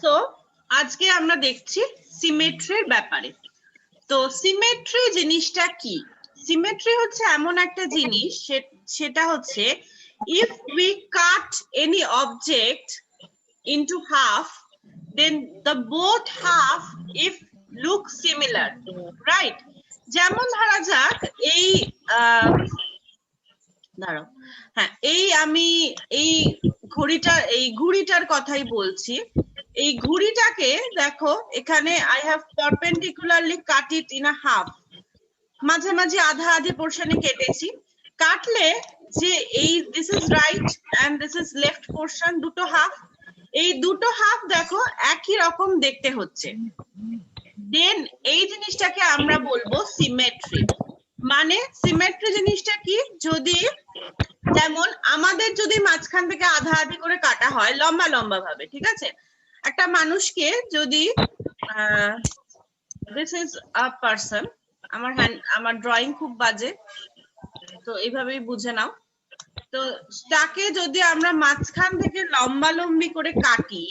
So আজকে আমরা দেখছি সিমেট্রির ব্যাপারে। তো সিমেট্রি জিনিসটা কি? সিমেট্রি হচ্ছে এমন একটা জিনিস, সেটা হচ্ছে if we cut any object into half, then the both half if look similar, right? যেমন ধরা যাক এই দাঁড়াও, হ্যাঁ, আমি এই ঘুড়িটার কথাই বলছি। এই ঘুড়িটাকে দেখো, এখানে I have perpendicularly cut it in a half, মাঝে মাঝে আধা আধি পোর্শনে কেটেছি। কাটলে যে এই this is right and this is left portion, দুটো হাফ, এই দুটো হাফ দেখো একই রকম দেখতে হচ্ছে, দেন এই জিনিসটাকে আমরা বলবো সিমেট্রি। মানে সিমেট্রি জিনিসটা কি, যদি যেমন আমাদের যদি মাঝখান থেকে আধা আধি করে কাটা হয় লম্বা লম্বা ভাবে, ঠিক আছে, একটা মানুষকে যদি দিস ইজ আ পারসন, আমার ড্রয়িং খুব বাজে, তো এইভাবেই বুঝে নাও। তো তাকে যদি আমরা মাঝখান থেকে লম্বা লম্বি করে কাটি,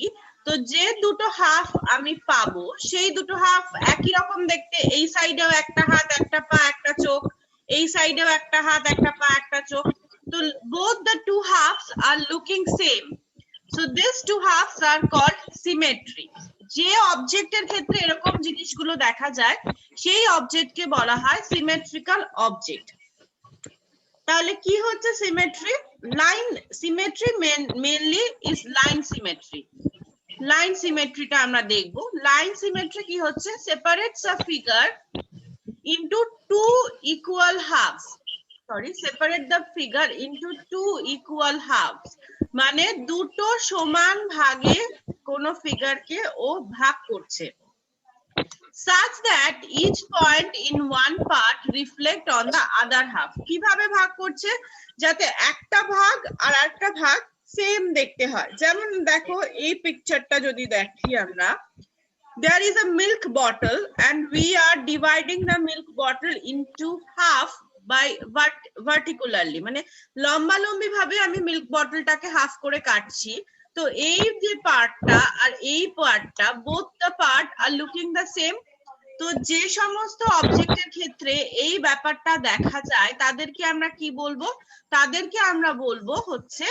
তো যে দুটো হাফ আমি পাবো সেই দুটো হাফ একই রকম দেখতে, এই সাইডেও একটা হাত একটা পা একটা চোখ, এই সাইডেও একটা হাত একটা পা একটা চোখ, তো both the two halves are looking same, so these two halves are called symmetry. যে অবজেক্টের ক্ষেত্রে এরকম জিনিসগুলো দেখা যায় সেই অবজেক্টকে বলা হয় সিমেট্রিক্যাল অবজেক্ট। তাহলে কি হচ্ছে symmetry? Line symmetry mainly is line symmetry. Line সিমেট্রিটা আমরা দেখব। লাইন সিমেট্রি কি হচ্ছে? Separates a figure into two equal halves, separate the figure into two equal halves, মানে দুটো সমান ভাগে কোন ফিগারকে ও ভাগ করছে, such that each point in one part reflect on the other half. কিভাবে ভাগ করছে? যাতে একটা ভাগ আর একটা ভাগ সেম দেখতে হয়। যেমন দেখো এই পিকচারটা যদি দেখি আমরা, there is a milk bottle and we are dividing the milk bottle into half by verticularly, মানে লম্বা লম্বি ভাবে আমি মিল্ক বটলটাকে হাফ করে কাটছি। তো এই যে পার্টটা আর এই পার্টটা, both the part are looking the same. তো যে সমস্ত অবজেক্টের ক্ষেত্রে এই ব্যাপারটা দেখা যায় তাদেরকে আমরা কি বলবো? তাদেরকে আমরা বলবো হচ্ছে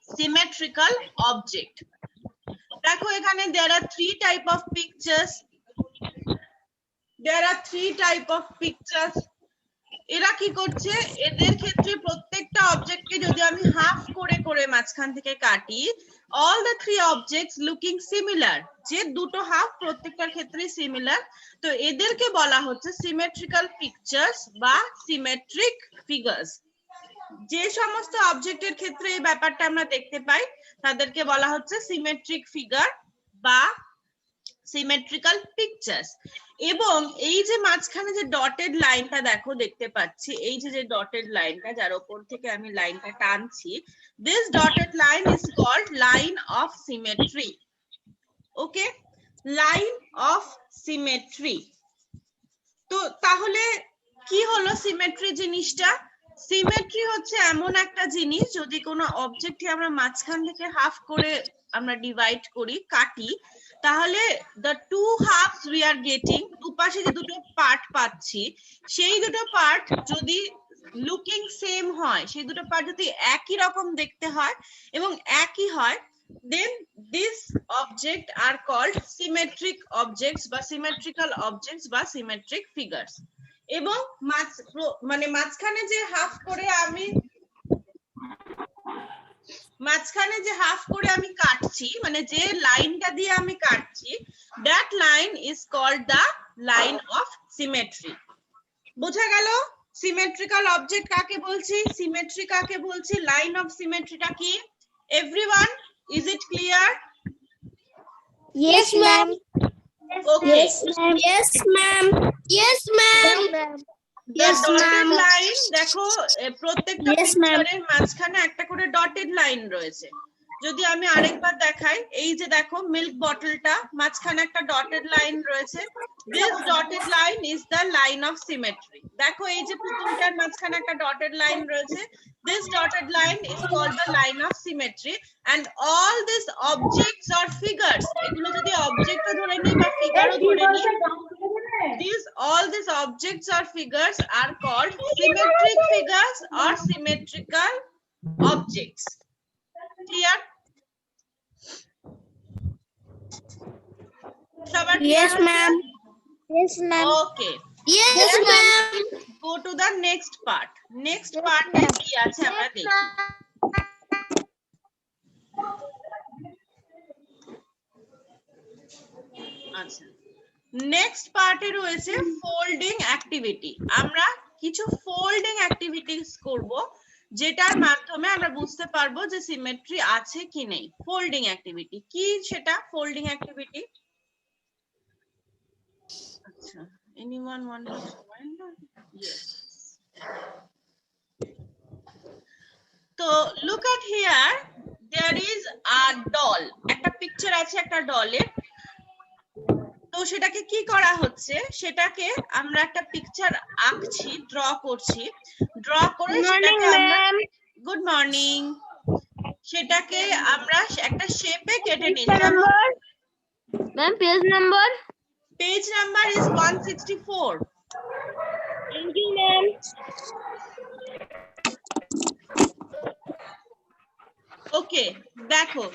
সিমেট্রিক্যাল অবজেক্ট। দেখো এখানে there are three type of pictures. এরা কি করছে? এদের ক্ষেত্রে প্রত্যেকটা অবজেক্টকে যদি আমি হাফ করে করে মাঝখান থেকে কাটি, all the three objects looking similar, যে দুটো হাফ প্রত্যেকটার ক্ষেত্রে সিমিলার, তো এদেরকে বলা হচ্ছে সিমেট্রিক্যাল পিকচার্স বা সিমেট্রিক ফিগার্স। যে সমস্ত অবজেক্টের ক্ষেত্রে এই ব্যাপারটা আমরা দেখতে পাই তাদেরকে বলা হচ্ছে সিমেট্রিক ফিগার বা সিমেট্রিক্যাল পিকচার্স। এবং এই যে মাঝখানে যে ডটেড লাইনটা দেখো দেখতে পাচ্ছি, এই যে ডটেড লাইনটা যার উপর থেকে আমি লাইনটা টানছি, this dotted line is called line of symmetry. Okay, line of symmetry. তো তাহলে কি হলো সিমেট্রি জিনিসটা? সিমেট্রি হচ্ছে এমন একটা জিনিস, যদি কোনো অবজেক্টকে আমরা মাঝখান থেকে হাফ করে আমরা ডিভাইড করি, কাটি, তাহলে the two halves we are getting, দুপাশে যে দুটো পার্ট পাচ্ছি, সেই দুটো পার্ট যদি লুকিং সেম হয়, সেই দুটো পার্ট যদি একই রকম দেখতে হয় এবং একই হয়, then these objects are called symmetric objects বা symmetrical objects বা symmetric figures. এবং মানে মাঝখানে যে হাফ করে আমি কাটছি, মানে যে লাইনটা দিয়ে আমি কাটছি, that line is called the line of symmetry. বোঝা গেল সিমেট্রিক্যাল অবজেক্ট কাকে বলছি, সিমেট্রি কাকে বলছি, লাইন অফ সিমেট্রিটা কি? Everyone, is it clear? Yes, ma'am. Okay. Yes, ma'am. Yes, ma'am. Yes, ma'am. Yes, dotted ma'am. Line দেখো প্রত্যেকটা পিকচারের মাঝখানে একটা করে ডটেড লাইন রয়েছে। যদি আমি আরেকবার দেখাই, এই যে দেখো মিল্ক বটলটা, মাঝখানে একটা ডটেড লাইন রয়েছে। This dotted line is the line of symmetry. দেখো এই যে পুতুলটার মাঝখানে একটা ডটেড লাইন রয়েছে, this dotted line is called the line of symmetry. And all this objects or figures, এগুলো যদি অবজেক্টও ধরে নিই বা ফিগারও ধরে নিই, all these objects or figures are called symmetric figures or symmetrical objects. Clear? Yes, ma'am. Yes, ma'am. Okay. Yes, ma'am. Go to the next part. Next part কি আছে আমরা দেখি। আচ্ছা, নেক্সট পার্টে রয়েছে ফোল্ডিং অ্যাক্টিভিটি। আমরা কিছু ফোল্ডিং অ্যাক্টিভিটিস করব, যেটার মাধ্যমে আমরা বুঝতে পারবো যে সিমেট্রি আছে কি নেই। ফোল্ডিং অ্যাক্টিভিটি কি সেটা? ফোল্ডিং অ্যাক্টিভিটি, আচ্ছা, anyone want to find? Yes. তো look at here, there is a doll, একটা পিকচার আছে একটা ডলের। তো সেটাকে কি করা হচ্ছে, সেটাকে আমরা একটা পিকচার আঁকছি, ড্র করছি, ড্র করে সেটাকে আমরা, গুড মর্নিং, সেটাকে আমরা একটা শেপে কেটে নিচ্ছি। Ma'am, page number. Page number is 164. Thank you, ma'am. ওকে, দেখো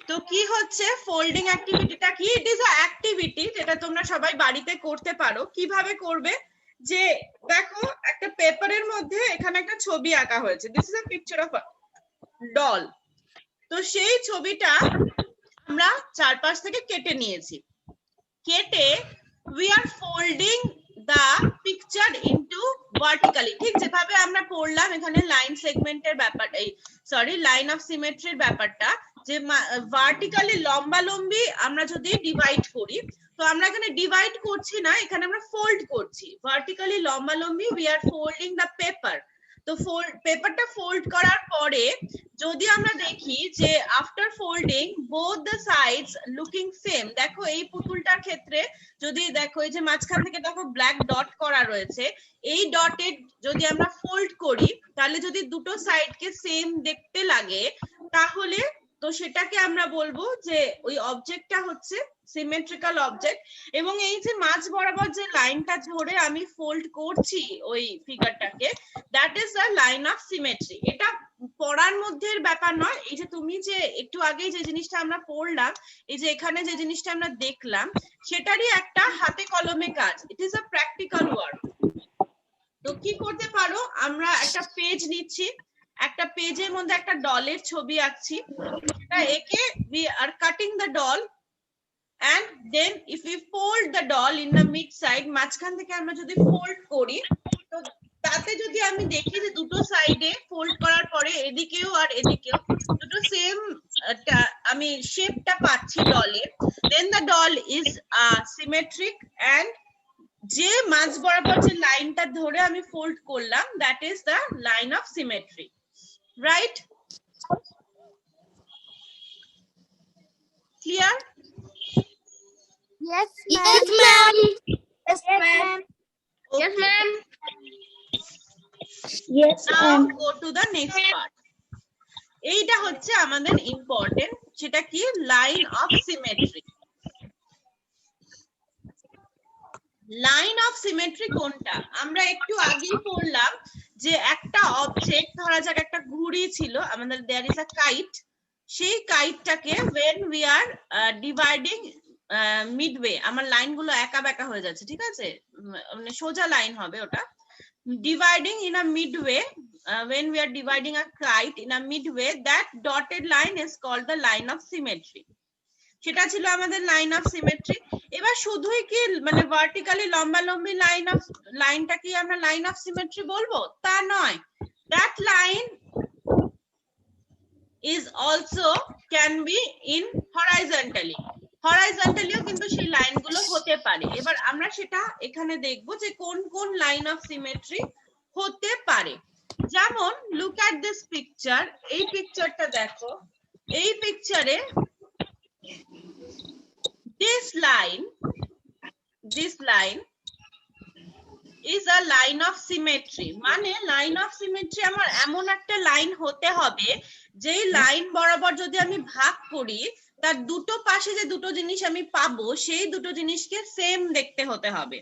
তো কি হচ্ছে ফোল্ডিং অ্যাক্টিভিটিটা কি? ইট ইজ আ অ্যাক্টিভিটি যেটা তোমরা সবাই বাড়িতে করতে পারো। কিভাবে করবে, যে দেখো একটা পেপারের মধ্যে এখানে একটা ছবি আঁকা হয়েছে, this is a picture of a doll. তো সেই ছবিটা আমরা চারপাশ থেকে কেটে নিয়েছি, কেটে we are folding the picture into vertically, ঠিক যেভাবে আমরা পড়লাম এখানে লাইন সেগমেন্টের ব্যাপার, এই সরি লাইন অফ সিমেট্রির ব্যাপারটা, যে ভার্টিক্যালি লম্বালম্বি আমরা যদি ডিভাইড করি, তো আমরা এখানে ডিভাইড করছি না, এখানে আমরা ফোল্ড করছি। ভার্টিক্যালি লম্বালম্বি we are folding the paper। তো পেপারটা ফোল্ড করার পরে যদি আমরা দেখি যে after folding both the sides looking same, দেখো এই পুতুলটার ক্ষেত্রে যদি দেখো এই যে মাঝখান থেকে দেখো ব্ল্যাক ডট করা রয়েছে, এই ডটেড যদি আমরা ফোল্ড করি, তাহলে যদি দুটো সাইডকে সেম দেখতে লাগে, তাহলে তো সেটাকে আমরা বলবো যে ওই অবজেক্টটা হচ্ছে সিমেট্রিক্যাল অবজেক্ট। এবং এই যে মাঝ বরাবর যে লাইনটা ধরে আমি ফোল্ড করছি ওই ফিগারটাকে, that is the line of symmetry. এটা পড়ার মধ্যে ব্যাপার নয়, এই যে তুমি যে একটু আগে যে জিনিসটা আমরা পড়লাম, এই যে এখানে যে জিনিসটা আমরা দেখলাম, সেটারই একটা হাতে কলমে কাজ। ইট ইজ আ প্র্যাকটিক্যাল ওয়ার্ক। তো কি করতে পারো, আমরা একটা পেজ নিচ্ছি, একটা পেজের মধ্যে একটা ডলের ছবি আঁকছি, সেটা এঁকে we are cutting the doll and then if we fold the doll in the mid side, মাঝখান থেকে আমরা যদি ফোল্ড করি, তো তাতে যদি আমি দেখি যে দুটো সাইডে ফোল্ড করার পরে এদিকেও আর এদিকেও দুটো সেম আমি শেপটা পাচ্ছি ডলের, then the doll is symmetric and যে মাঝ বরাবর যে লাইনটা ধরে আমি ফোল্ড করলাম, that is the line of symmetry, right? Clear? Yes, ma'am. Yes, ma'am. Okay. Yes, ma'am. Yes, Now ma'am. go to the next part. এইটা হচ্ছে আমাদের ইম্পর্টেন্ট, সেটা কি? Line of symmetry. Line of symmetry কোনটা? আমরা একটু আগেই পড়লাম যে একটা অবজেক্ট, ধরা যাক একটা ঘুড়ি ছিল আমাদের, দেয়ার ইজ আ কাইট, সেই কাইটটাকে when we are dividing midway, আমার লাইনগুলো একা বেঁকা হয়ে যাচ্ছে, ঠিক আছে, মানে সোজা লাইন হবে ওটা, dividing in a midway, when we are dividing a kite in a midway, that dotted line is called the line of symmetry. সেটা ছিল আমাদের লাইন অফ সিমেট্রি। এবার শুধুই কি মানে ভার্টিক্যালি লম্বালম্বি লাইনটা কি আমরা লাইন অফ সিমেট্রি বলবো? তা নয়, that line is also can be in horizontally, হরাইজন্টালিও কিন্তু সেই লাইনগুলো হতে পারে। এবার আমরা সেটা এখানে দেখবো যে কোন কোন লাইন অফ সিমেট্রি হতে পারে। যেমন লুক এট দিস পিকচার, এই পিকচারটা দেখো, এই পিকচারে this line is a line of symmetry, মানে line of symmetry আমার এমন একটা লাইন হতে হবে যেই লাইন বরাবর যদি আমি ভাগ করি তার দুটো পাশে যে দুটো জিনিস আমি পাবো সেই দুটো জিনিসকে সেম দেখতে হতে হবে।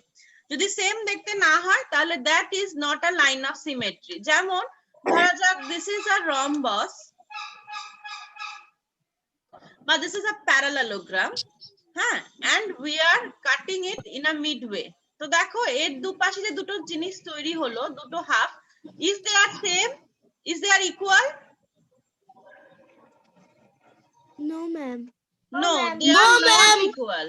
যদি সেম দেখতে না হয় তাহলে that is not a line of symmetry। যেমন ধরা যাক this is a rhombus বা this is a parallelogram, হ্যাঁ, and we are cutting it in a midway। তো দেখো এর দুপাশে যে দুটো জিনিস তৈরি হলো, দুটো half, is they are same, is they are equal? No, ma'am. No, they are not equal,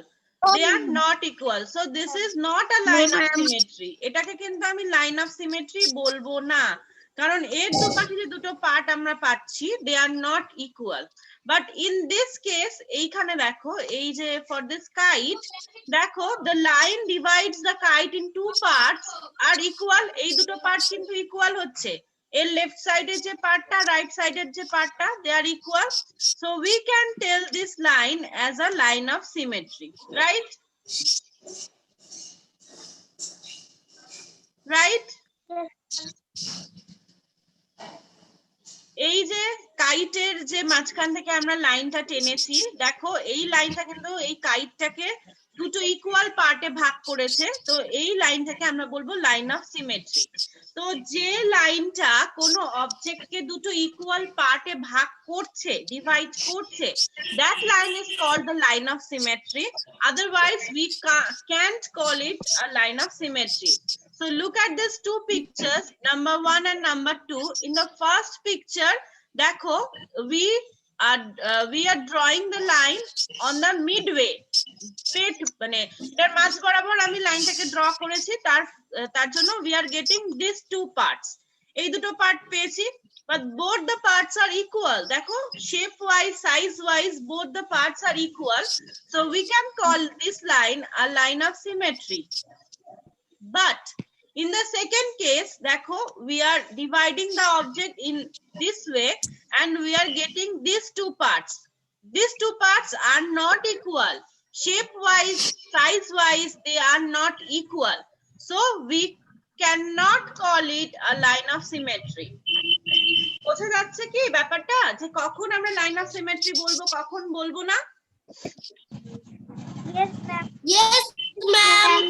they are not equal, so this is not a line of symmetry। এটাকে কিন্তু আমি line of symmetry বলবো না, কারণ এর দুপাশে যে দুটো পার্ট আমরা পাচ্ছি they are not equal। But in this case এইখানে দেখো এই যে for this kite দেখো the line divides the kite in two parts are equal, এই দুটো পার্ট কিন্তু ইকুয়াল হচ্ছে, এর লেফট সাইডের যে পার্টটা রাইট সাইডের যে পার্টটা they are equal, so we can tell this line as a line of symmetry, right? Right? এই যে কাইটের যে মাঝখান থেকে আমরা লাইনটা টেনেছি দেখো এই লাইনটা কিন্তু এই কাইটটাকে দুটো ইকুয়াল পার্টে ভাগ করেছে, তো এই লাইনটাকে আমরা বলবো লাইন অফ সিমেট্রি। তো যে লাইনটা কোনো অবজেক্টকে দুটো ইকুয়াল পার্টে ভাগ করছে, ডিভাইড করছে, that line is called the line of symmetry, otherwise we can't call it a line of symmetry। So look at these two pictures, number 1 and number 2। In the first picture, দেখো we are drawing the line on the midway, পেট মানে এর মাঝ বরাবর আমি লাইনটাকে draw করেছি, তার জন্য we are getting these two parts, এই দুটো পার্ট পেয়েছি, but both the parts are equal। দেখো shape wise, size wise both the parts are equal, so we can call this line a line of symmetry। But in the second case দেখো we are dividing the object in this way and we are getting these two parts, these two parts are not equal, shape wise, size wise they are not equal, so we cannot call it a line of symmetry। বোঝা যাচ্ছে কি ব্যাপারটা, যে কখন আমরা line of symmetry বলবো কখন বলবো না? Yes, ma'am. Yes, ma'am.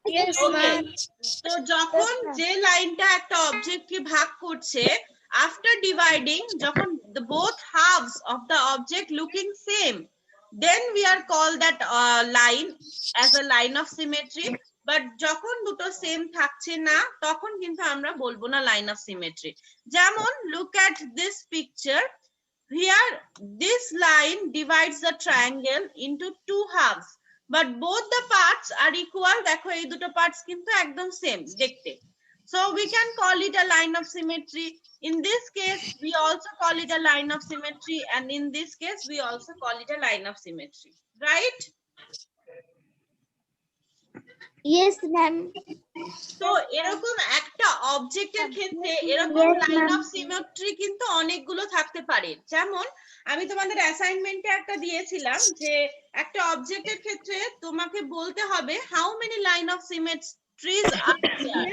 Yes, Okay, ma'am. তো যখন যে লাইনটা একটা অবজেক্টকে ভাগ করছে, after dividing, যখন the both halves of the object looking same, then we are called that line as a line of symmetry। But যখন দুটো সেম থাকছে না তখন কিন্তু আমরা বলবো না লাইন অফ সিমেট্রি। যেমন look at this picture, here this line divides the triangle into two halves, but both the parts are equal। দেখো এই দুটো পার্টস কিন্তু একদম সেম দেখতে, so we can call it a line of symmetry। In this case we also call it a line of symmetry, and in this case we also call it a line of symmetry, right? Yes, ma'am. তো এরকম একটা অবজেক্টের ক্ষেত্রে এরকম line of symmetry কিন্তু অনেকগুলো থাকতে পারে। যেমন আমি তোমাদের অ্যাসাইনমেন্টে একটা দিয়েছিলাম যে একটা অবজেক্টের ক্ষেত্রে তোমাকে বলতে হবে হাউ মেনি লাইন অফ সিমেট্রিজ আর দেয়ার।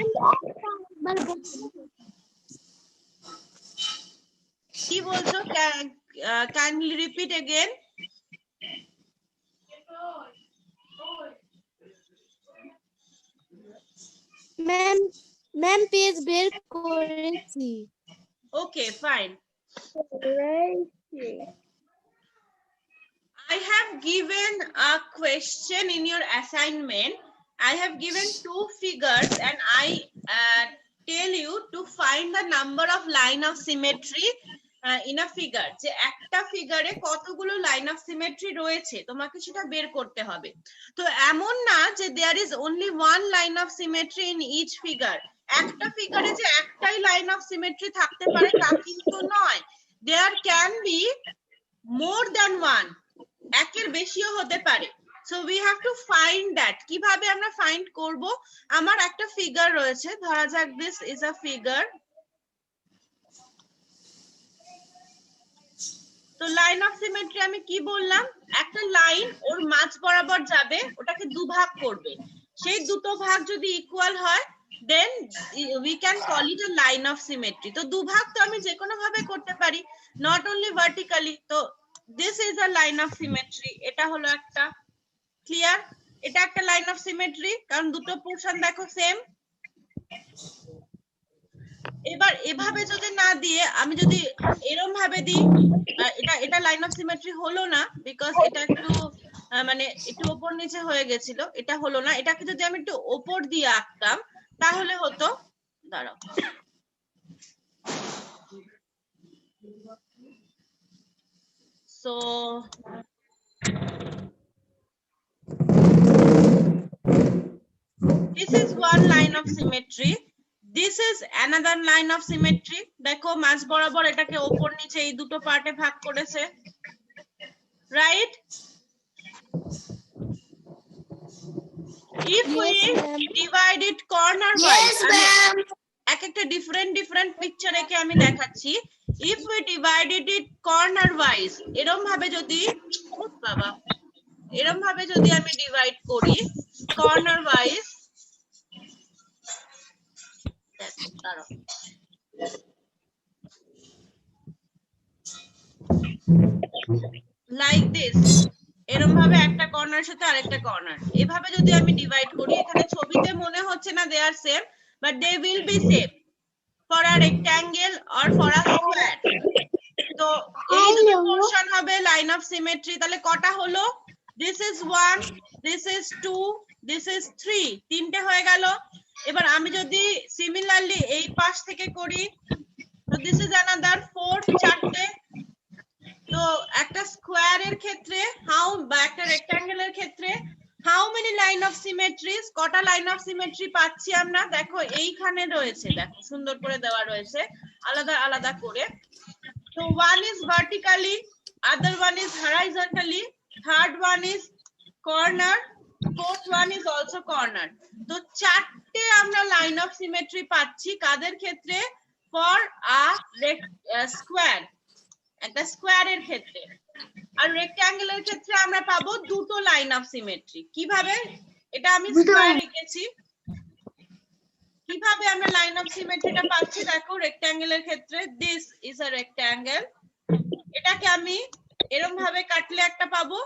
কি বলছো, kindly repeat again. Ma'am page বের করেছি। Okay, fine. I have given a question in your assignment. I have given two figures and I tell you to find the number of line of symmetry in a figure। যে একটা ফিগারে কতগুলো line of symmetry রয়েছে তোমাকে সেটা বের করতে হবে। তো এমন না যে there is only one line of symmetry in each figure, একটা ফিগারে যে একটাই লাইন অফ সিমেট্রি থাকতে পারে তা কিন্তু নয়, there can be more than one, একের বেশিও হতে পারে। So we have to find that। কিভাবে আমরা ফাইন্ড করব? আমার একটা ফিগার রয়েছে, ধরা যাক this is a figure, তো লাইন অফ সিমেট্রি আমি কি বললাম, একটা লাইন ওর মাঝ বরাবর যাবে, ওটাকে দুভাগ করবে, সেই দুটো ভাগ যদি ইকুয়াল হয় then we can call it a line of symmetry. তো দুভাগ তো আমি যে কোনো ভাবে করতে পারি, not only vertically. তো this is a line of symmetry. এটা হলো একটা, ক্লিয়ার? এটা একটা লাইন অফ সিমেট্রি, কারণ দুটো পোরশন দেখো সেম। এবার এভাবে যদি না দিয়ে আমি যদি এরকম ভাবে দিই, এটা লাইন অফ সিমেট্রি হলো না, বিকজ এটা একটু মানে একটু ওপর নিচে হয়ে গেছিল, এটা হলো না। এটাকে যদি আমি একটু ওপর দিয়ে আঁকতাম তাহলে হতো, দাঁড়াও, so this is one line of symmetry, this is another line of symmetry. দেখো মাঝ বরাবর এটাকে ওপর নিচে এই দুটো পার্টে ভাগ করেছে, right? If we divide it corner wise, এক একটা ডিফারেন্ট পিকচার একে আমি দেখাচ্ছি। If we divided it corner wise, এরকম ভাবে যদি, বাবা, এরকম ভাবে যদি আমি ডিভাইড করি কর্নার ওয়াইজ, লাইক দিস, এরকম ভাবে একটা কর্নার সাথে আরেকটা কর্নার এভাবে যদি আমি ডিভাইড করি, এখানে ছবিতে মনে হচ্ছে না they are same, but they will be same for a rectangle or for a square. তো এই দুটো পোরশন হবে লাইন অফ সিমেট্রি। তাহলে কটা হলো? This is 1, this is 2, this is 3, তিনটে হয়ে গেল। এবার আমি যদি সিমিলারলি এই পাশ থেকে করি, তো দিস ইজ অ্যানাদার 4, চারটে। তো একটা স্কয়ারের ক্ষেত্রে হাউ, বা একটা রেক্ট্যাঙ্গেলের ক্ষেত্রে হাউ মেনি লাইন অফ সিমেট্রিজ, কটা লাইন অফ সিমেট্রি পাচ্ছি আমরা? দেখো এইখানে রয়েছে, দেখো সুন্দর করে দেওয়া রয়েছে আলাদা আলাদা করে। So one is vertically, other one is horizontally, third one is corner, fourth one is also corner. তো চারটে আমরা লাইন অফ সিমেট্রি পাচ্ছি কাদের ক্ষেত্রে? ফর আ স্কয়ার, একটা স্কয়ারের ক্ষেত্রে। আর রেক্ট্যাঙ্গেলের ক্ষেত্রে আমরা পাবো দুটো লাইন অফ সিমেট্রি। কিভাবে? এটা আমি স্কয়ার লিখেছি, কিভাবে আমরা লাইন অফ সিমেট্রিটা পাচ্ছি দেখো রেক্ট্যাঙ্গেলের ক্ষেত্রে, দিস ইজ আ রেক্ট্যাঙ্গেল, এটাকে আমি এরকম ভাবে কাটলে একটা পাবো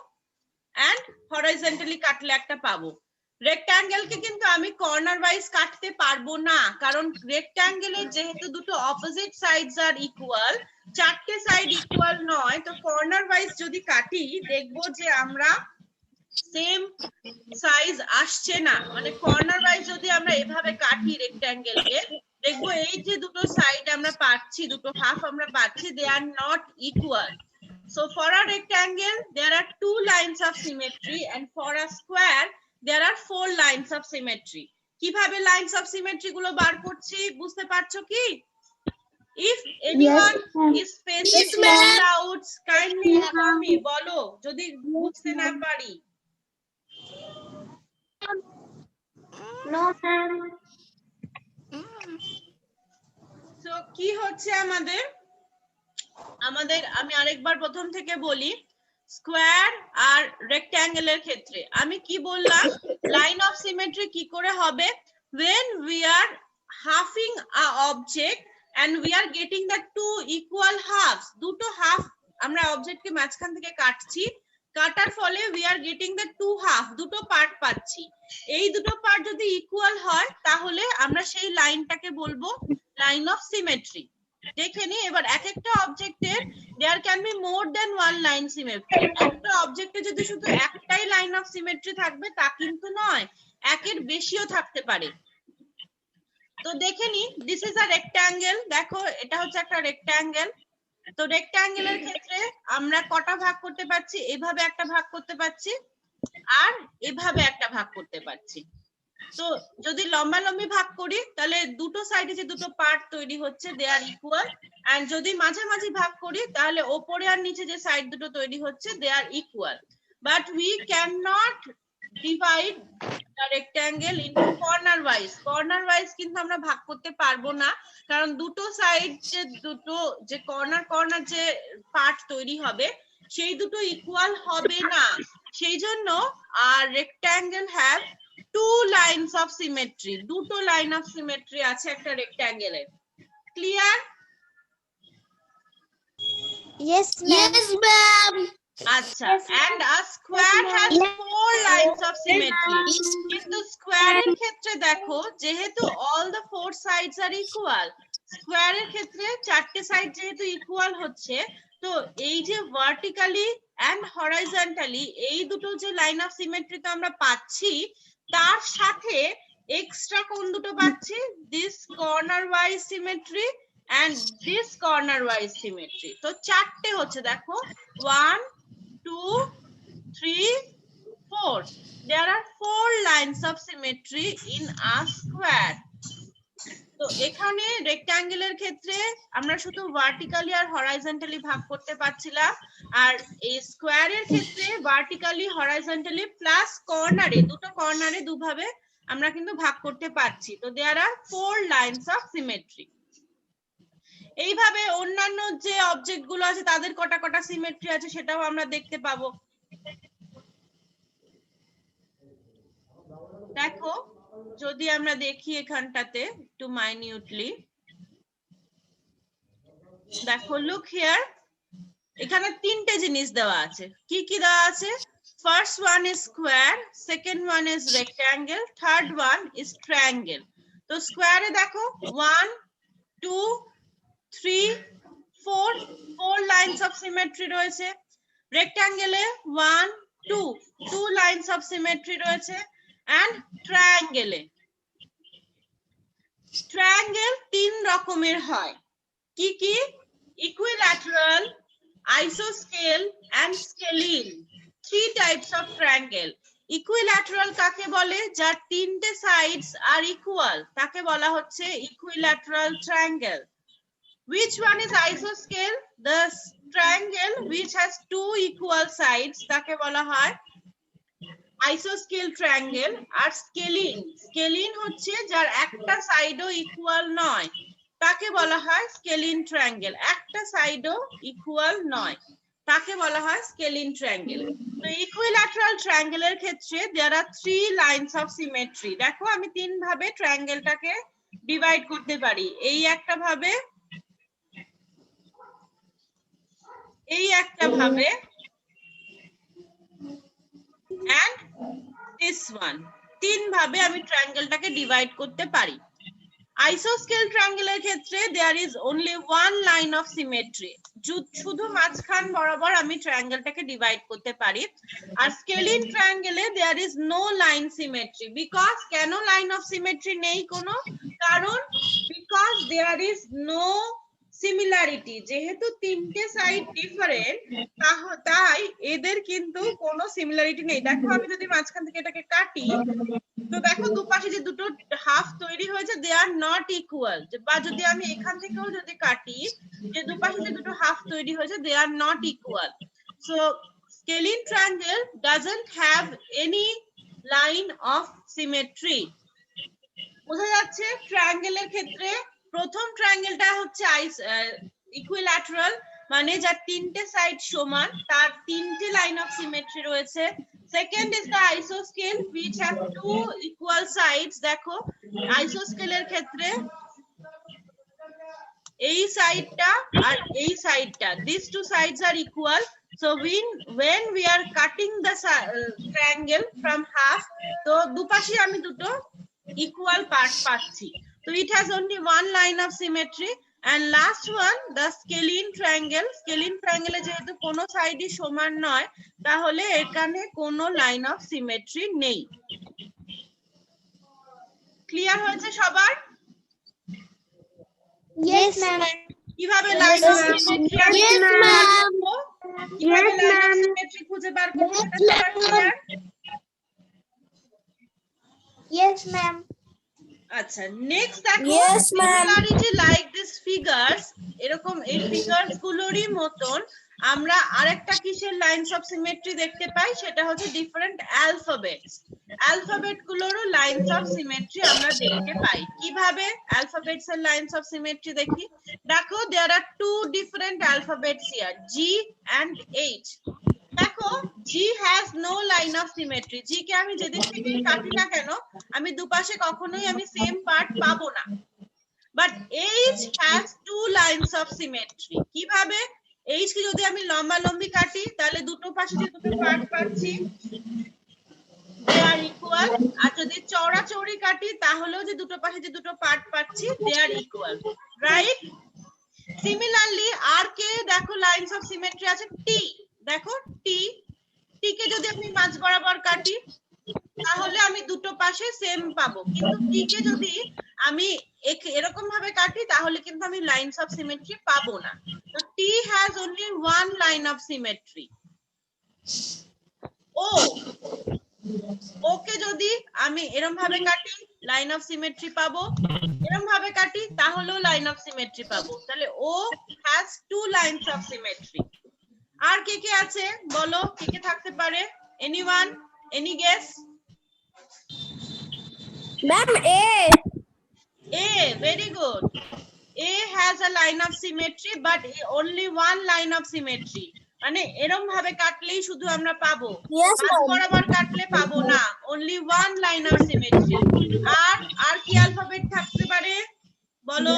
এন্ড হরাইজন্টালি কাটলে একটা পাবো। রেক্ট্যাঙ্গেলকে কিন্তু আমি কর্নার ওয়াইজ কাটতে পারবো না, কারণ রেক্ট্যাঙ্গেলের যেহেতু দুটো অপোজিট সাইডস আর ইকুয়াল, চারটে সাইড ইকুয়াল নয়, তো কর্নার ওয়াইজ যদি কাটি দেখবো যে আমরা সেম সাইজ আসছে না। মানে কর্নার ওয়াইজ যদি আমরা এভাবে কাটি রেক্ট্যাঙ্গেলকে, দেখবো এই যে দুটো সাইড আমরা পাচ্ছি, দুটো হাফ আমরা পাচ্ছি, they are not equal. So for a rectangle there are 2 lines of symmetry, and for a square there are 4 lines of symmetry. কিভাবে লাইনস অফ সিমেট্রি গুলো বার করছি বুঝতে পারছো কি? If anyone is facing any doubts, kindly inform me, বলো যদি বুঝতে না পারি। No, ma'am. So কি হচ্ছে আমাদের, আমি আরেকবার প্রথম থেকে বলি, স্কয়ার আর রেক্ট্যাঙ্গেলের ক্ষেত্রে আমি কি বললাম, লাইন অফ সিমেট্রি কি করে হবে? when we are halving a object and we are getting the two equal halves, দুটো হাফ আমরা অবজেক্টকে মাঝখান থেকে কাটছি, কাটার ফলে we are getting the two half, দুটো পার্ট পাচ্ছি। এই দুটো পার্ট যদি ইকুয়াল হয় তাহলে আমরা সেই লাইনটাকে বলবো লাইন অফ সিমেট্রি। দেখে নি এবার এক একটা অবজেক্টের there can be more than one line symmetry. একটা অবজেক্টে যদি শুধু একটাই লাইন অফ সিমেট্রি থাকবে তা কিন্তু নয়, একের বেশিও থাকতে পারে। তো দেখে নি, দিস ইজ আ রেক্ট্যাঙ্গেল, দেখো এটা হচ্ছে একটা রেক্ট্যাঙ্গেল। তো রেক্ট্যাঙ্গেলের ক্ষেত্রে আমরা কটা ভাগ করতে পারছি? এভাবে একটা ভাগ করতে পারছি আর এভাবে একটা ভাগ করতে পারছি। তো যদি লম্বালম্বি ভাগ করি তাহলে দুটো সাইডে যে দুটো পার্ট তৈরি হচ্ছে দে আর ইকুয়াল, এন্ড যদি মাঝামাঝি ভাগ করি তাহলে ওপরে আর নিচে যে সাইড দুটো তৈরি হচ্ছে they are equal, but we can not divide the rectangle into corner wise কিন্তু আমরা ভাগ করতে পারবো না, কারণ দুটো সাইড যে কর্নার যে পার্ট তৈরি হবে সেই দুটো ইকুয়াল হবে না, সেই জন্য আর rectangle have two lines of symmetry, দুটো লাইন অফ সিমেট্রি আছে একটা রেক্ট্যাঙ্গেলের। ক্লিয়ার? Yes, ma'am. আচ্ছা, and a square has four lines of symmetry, কিন্তু স্কোয়ারের ক্ষেত্রে দেখো যেহেতু all the four sides are equal, স্কোয়ারের ক্ষেত্রে চারটে সাইড যেহেতু ইকুয়াল হচ্ছে, তো এই যে ভার্টিক্যালি এন্ড হরাইজন্টালি এই দুটো যে লাইন অফ সিমেট্রি তো আমরা পাচ্ছি, তার সাথে এক্সট্রা কোন দুটো পাচ্ছি, this corner wise symmetry and this corner wise symmetry। তো চারটে হচ্ছে দেখো, 1 2 3 4, there are four lines of symmetry in a square। তো এখানে রেক্ট্যাঙ্গেলের ক্ষেত্রে আমরা শুধু ভার্টিক্যালি আর হরাইজন্টালি ভাগ করতে পারছিলাম, আর এই স্কোয়ারের ক্ষেত্রে ভার্টিক্যালি হরাইজন্টালি প্লাস কর্নারে, দুটো কর্নারে দুভাবে আমরা কিন্তু ভাগ করতে পারছি। তো there are four lines of symmetry। এইভাবে অন্যান্য যে অবজেক্ট গুলো আছে তাদের কটা কটা সিমেট্রি আছে সেটাও আমরা দেখতে পাবো। দেখো যদি আমরা দেখি এখানটাতে একটু মাইনিউটলি দেখো, লুক হিয়ার, এখানে তিনটে জিনিস দেওয়া আছে। কি কি দেওয়া আছে? First one is square, second one is rectangle, third one is triangle. তো স্কোয়ারে দেখো 1 2 3 4, four lines of symmetry রয়েছে। রেক্ট্যাঙ্গেলে 1 2, two lines of symmetry রয়েছে। and ট্রায়াঙ্গেলে, ট্রায়াঙ্গেল তিন রকমের হয়। কি কি? ইকুইল্যাটারাল, আইসোস্কেল and scalene, three types of triangle। Equilateral কাকে বলে? যার তিনটে সাইডস আর ইকুয়াল, তাকে বলা হচ্ছে equilateral triangle. Which one is isoscale? The triangle which has two equal sides, তাকে বলা হয় isoscale triangle। আর scalene, scalene হচ্ছে যার একটা সাইডও ইকুয়াল নয়, তাকে বলা হয় scalene triangle। একটা সাইডও ইকুয়াল নয়, তাকে বলা হয় scalene triangle। তো ইকুইল্যাটারাল ট্রায়াঙ্গেলের ক্ষেত্রে there are three lines of symmetry। দেখো আমি তিন ভাবে ট্রায়াঙ্গেলটাকে ডিভাইড করতে পারি, এই একটা ভাবে, এই একটা ভাবে, and this one, তিন ভাবে আমি ট্রায়াঙ্গেলটাকে ডিভাইড করতে পারি। আইসোস্কেল ট্রায়াঙ্গেলের ক্ষেত্রে there is only one line of symmetry, শুধু মাঝখান বরাবর আমি ট্রায়াঙ্গেলটাকে ডিভাইড করতে পারি। আর স্কেলিন ট্রায়াঙ্গেলে there is no line symmetry, because কেন লাইন অফ সিমেট্রি নেই কোনো? কারণ because there is no similarity, যেহেতু তিনটে সাইড ডিফারেন্ট, তাই এদের কিন্তু কোনো সিমিলারিটি নেই। দেখো আমি যদি মাঝখান থেকে এটাকে কাটি, তো দেখো দুপাশে যে দুটো হাফ তৈরি হয়েছে দে আর নট ইকুয়াল। বা যদি আমি এখান থেকেও যদি কাটি, যে দুপাশে যে দুটো হাফ তৈরি হয়েছে they are not equal. So scalene triangle doesn't have any line of symmetry. বোঝা যাচ্ছে? ট্রায়াঙ্গেলের ক্ষেত্রে প্রথম ট্রায়াঙ্গেলটা হচ্ছে ইকুইল্যাটারাল, মানে যার তিনটে সাইড সমান, তার তিনটে লাইন অফ সিমেট্রি রয়েছে। সেকেন্ড ইজ দ্য আইসোস্কেল which has two equal sides। দেখো আইসোস্কেলের ক্ষেত্রে এই সাইডটা আর এই সাইডটা, these two sides are equal, so when we are cutting the triangle from half, তো দুপাশে আমি দুটো equal part পাচ্ছি। So it has only one line of symmetry। and last one, the scalene triangle। scalene triangle এ যেহেতু কোনো সাইডই সমান নয়, তাহলে এখানে কোনো লাইন অফ সিমেট্রি নেই। ক্লিয়ার হয়েছে সবার? Yes, ma'am. কিভাবে লাইন অফ সিমেট্রি কিভাবে লাইন অফ সিমেট্রি খুঁজে বার করব সেটা সবার ক্লিয়ার? Yes, ma'am. আচ্ছা, নেক্সট দেখো, Yes, ma'am. Similarity like this figures, এরকম এই ফিগারস গুলোরই মতন আমরা আরেকটা কিসের লাইনস অফ সিমেট্রি দেখতে পাই, সেটা হচ্ছে ডিফারেন্ট অ্যালফাবেটস। অ্যালফাবেট গুলোরও লাইনস অফ সিমেট্রি আমরা দেখতে পাই। কিভাবে অ্যালফাবেটস এর লাইনস অফ সিমেট্রি দেখি? দেখো, there are two different alphabets here, G and H. দেখো, G has no line of symmetry. G কে আমি যেদিক থেকেই কাটি না কেন, আমি দুপাশে কখনোই আমি সেম পার্ট পাবো না। But H has two lines of symmetry. কিভাবে? এইচ কে যদি আমি লম্বা লম্বি কাটি, তাহলে দুটো পাশে যে দুটো পার্ট পাচ্ছি দে আর ইকুয়াল। আর যদি চওড়া চৌড়ি কাটি, তাহলেও যে দুটো পাশে যে দুটো পার্ট পাচ্ছি they are equal, right? Similarly আর কে দেখো লাইনস অফ সিমেট্রি আছে টি। দেখো টি, টি কে যদি আমি মাঝ বরাবর কাটি, তাহলে আমি দুটো পাশে সেম পাবো। কিন্তু টি কে যদি আমি এরকম ভাবে কাটি, তাহলে কিন্তু আমি লাইনস অফ সিমেট্রি পাবো না। তো T has only one line of symmetry. O, ওকে যদি আমি এরকম ভাবে কাটি, লাইন অফ সিমেট্রি পাবো। এরকম ভাবে কাটি, তাহলেও লাইন অফ সিমেট্রি পাবো। তাহলে O has two lines of symmetry. আর কে কে আছে বলো, কে কে থাকতে পারে? Anyone, any guess? Ma'am A. A, very good. A has a line of symmetry, but only one line of symmetry. মানে এরকম ভাবে কাটলেই শুধু আমরা পাবো, Yes, মাঝ ma'am. বরাবর কাটলে পাবো না। only one line of symmetry. আর কি অ্যালফাবেট থাকতে পারে বলো?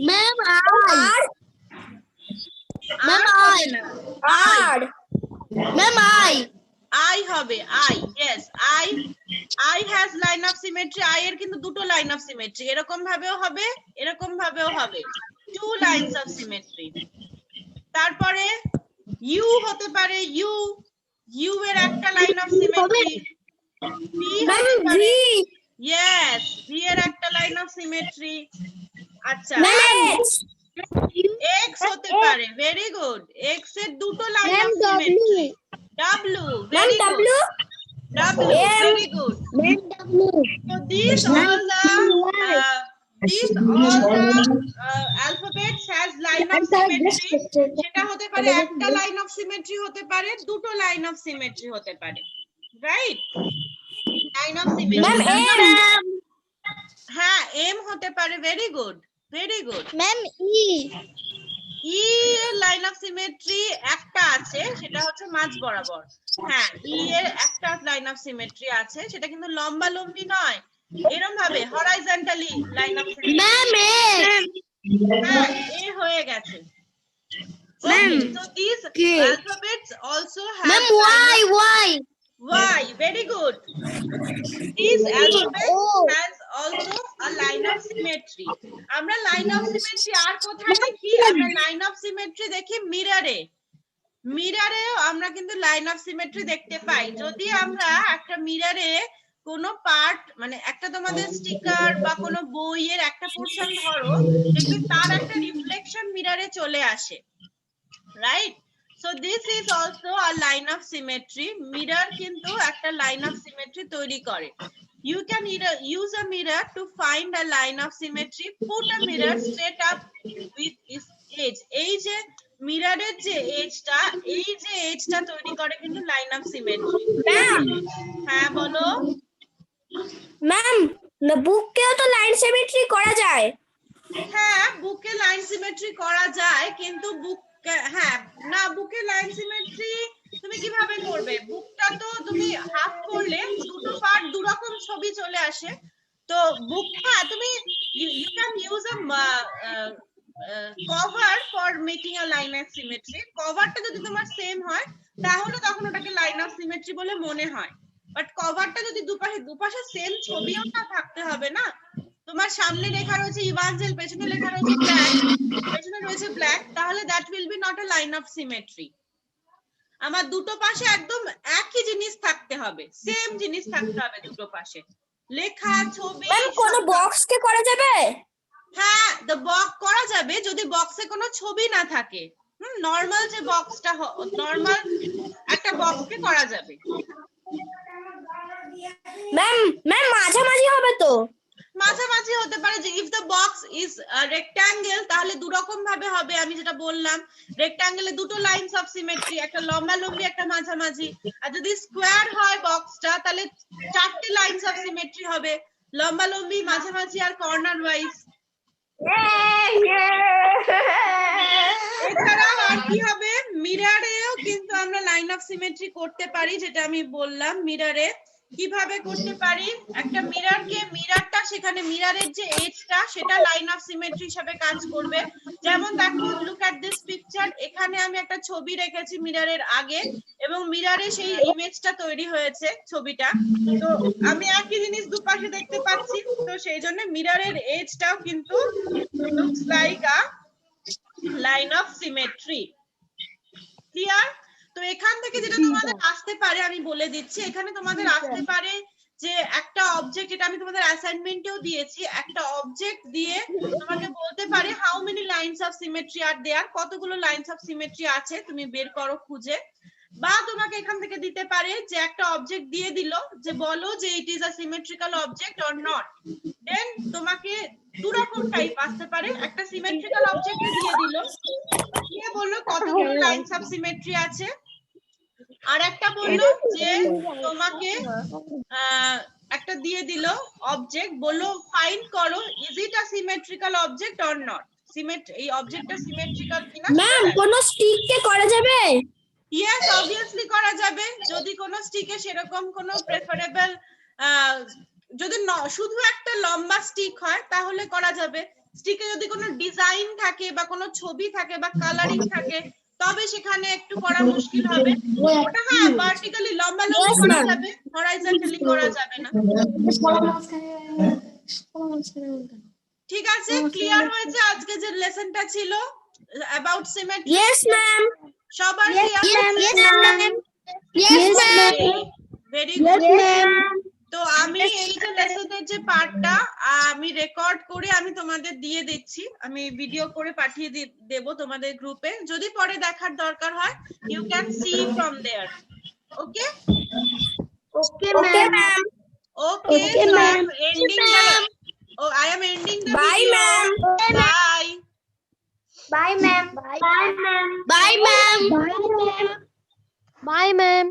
Ma'am R. Ma'am I. R ma'am I. I হবে, I, yes, I has line of symmetry. I এর কিন্তু দুটো লাইন অফ সিমেট্রি, এরকম ভাবেও হবে, এরকম ভাবেও হবে, two lines of symmetry. তারপরে ইউ হতে পারে, ইউ, ইউ এর একটা লাইন অফ সিমেট্রি। ভি হতে পারে, ইয়েস, ভি এর একটা লাইন অফ সিমেট্রি। আচ্ছা, এক্স হতে পারে, ভেরি গুড, এক্স এর দুটো line of symmetry. W, very good, W, very good. So these all the alphabets has line of symmetry. সেটা হতে পারে একটা লাইন অফ সিমেট্রি, হতে পারে দুটো লাইন অফ সিমেট্রি, হতে পারে, রাইট? লাইন অফ সিমেট্রি, হ্যাঁ, এম হতে পারে, very good, very good. Ma'am E. E এর লাইন অফ সিমেট্রি একটা আছে, সেটা হচ্ছে মাঝ বরাবর। হ্যাঁ, ই এর একটা লাইন অফ সিমেট্রি আছে, সেটা কিন্তু লম্বা লম্বি নয়, এরকম ভাবে horizontally line of symmetry. Ma'am A. হ্যাঁ, এ হয়ে গেছে। Ma'am So these alphabets also have ma'am Y Y. Y, very good. These alphabets has also a line of symmetry. আমরা লাইন অফ সিমেট্রি আর কোথায় দেখি? আমরা লাইন অফ সিমেট্রি দেখি মিররে। মিররেও আমরা কিন্তু লাইন অফ সিমেট্রি দেখতে পাই। যদি আমরা একটা মিররে কোনো পার্ট, মানে একটা তোমাদের স্টিকার বা কোনো বইয়ের একটা পোরশন ধরো, দেখবে তার একটা রিফ্লেকশন মিররে চলে আসে, right? So this is also a line of symmetry. Mirror কিন্তু একটা line of symmetry তৈরি করে। You can either use a mirror to find a line of symmetry. Put a mirror straight up with its edge. এই যে মিররের যে এজটা, এই যে এজটা তৈরি করে কিন্তু লাইন অফ সিমেট্রি। হ্যাঁ বলো। ম্যাম বুককেও তো লাইন সিমেট্রি করা যায়। হ্যাঁ, বুকে লাইন সিমেট্রি করা যায়, কিন্তু বুক, হ্যাঁ না, বুকে লাইন সিমেট্রি তুমি কিভাবে করবে? বুকটা তো তুমি হাফ করলে দুটো পার্ট দুরকম ছবি চলে আসে। তো বুক, হ্যাঁ, তুমি you can use a cover for making a line of symmetry. কভারটা যদি তোমার সেম হয়, তাহলে তখন ওটাকে লাইন অফ সিমেট্রি বলে মনে হয়। বাট কভারটা যদি দুপাশে সেম ছবিও না থাকতে হবে না। তোমার সামনে লেখা রয়েছে ইভাঞ্জেল, পেছনে লেখা রয়েছে ব্ল্যাক, পেছনে রয়েছে ব্ল্যাক, তাহলে that will be not a line of symmetry. আমার দুটো পাশে একদম একই জিনিস থাকতে হবে, সেম জিনিস থাকতে হবে দুটো পাশে, লেখা, ছবি। ম্যাম কোন বক্স কে করা যাবে? হ্যাঁ, দ্য বক্স করা যাবে যদি বক্সে কোনো ছবি না থাকে। নরমাল যে বক্সটা, নরমাল একটা বক্সকে করা যাবে। ম্যাম মাঝামাঝি হবে তো? মাঝামাঝি হতে পারে যে if the box is rectangle তাহলে দু রকম ভাবে হবে, আমি যেটা বললাম রেক্ট্যাঙ্গেলে দুটো লাইনস অফ সিমেট্রি, একটা লম্বা লম্বি একটা মাঝামাঝি। আর যদি স্কোয়ার হয় বক্সটা তাহলে চারটে লাইনস অফ সিমেট্রি হবে, লম্বা লম্বি মাঝামাঝি আর কর্নার ওয়াইজ। এছাড়াও আর কি হবে, মিররেও কিন্তু আমরা লাইন অফ সিমেট্রি করতে পারি, যেটা আমি বললাম মিররে কিভাবে করতে পারি। একটা মিররটা সেখানে মিররের যে এজটা সেটা লাইন অফ সিমেট্রি হিসেবে কাজ করবে। যেমন দেখো, লুক এট দিস পিকচার, এখানে আমি একটা ছবি রেখেছি মিররের আগে এবং মিররে সেই ইমেজটা তৈরি হয়েছে ছবিটা। তো আমি একই জিনিস দুপাশে দেখতে পাচ্ছি, তো সেই জন্য মিররের এজটাও কিন্তু looks like a line of symmetry. Clear? তো এখান থেকে যেটা তোমাদের আসতে পারে আমি বলে দিচ্ছি, এখানে তোমাদের আসতে পারে যে একটা অবজেক্ট, এটা আমি তোমাদের অ্যাসাইনমেন্টেও দিয়েছি, একটা অবজেক্ট দিয়ে তোমাকে বলতে পারে how many lines of symmetry are there, কতগুলো লাইনস অফ সিমেট্রি আছে তুমি বের করো খুঁজে। বা তোমাকে এখান থেকে দিতে পারে যে একটা অবজেক্ট দিয়ে দিল যে বলো যে it is a symmetrical object or not, then তোমাকে দু রকম টাইপ আসতে পারে। একটা সিমেট্রিক্যাল অবজেক্ট দিয়ে দিল, দিয়ে বললো কতগুলো লাইনস অফ সিমেট্রি আছে, আর একটা বললো যে তোমাকে একটা দিয়ে দিল অবজেক্ট, বললো ফাইন্ড করো is it a symmetrical object or not, এই অবজেক্টটা সিমেট্রিক্যাল কিনা। ম্যাম কোন স্টিক কে করা যাবে? ইয়েস, অবভিয়াসলি করা যাবে। যদি কোনো স্টিকে সেরকম কোনো প্রেফারেবল যদি শুধু একটা লম্বা স্টিক হয় তাহলে করা যাবে। স্টিকে যদি কোনো ডিজাইন থাকে বা কোনো ছবি থাকে বা কালারিং থাকে তবে সেখানে একটু করা মুশকিল হবে। ওটা হ্যাঁ ভার্টিক্যালি লম্বা লম্বা করা যাবে, হরাইজন্টালি করা যাবে না। ঠিক আছে, ক্লিয়ার হয়েছে আজকে যে লেসনটা ছিল অ্যাবাউট সিমেট্রি? Yes ma'am. সবার ভেরি গুড। তো আমি এই যে লেসনের যে পার্টটা আমি রেকর্ড করে আমি তোমাদের দিয়ে দিচ্ছি, আমি ভিডিও করে পাঠিয়ে দেব তোমাদের গ্রুপে, যদি পরে দেখার দরকার হয় you can see from there. Okay Okay ma'am. Okay, Okay, so I ma'am. am ending I am ending the Bye, video. ma'am. Bye. Bye ma'am. Bye ma'am. Bye ma'am. Bye ma'am. Bye ma'am.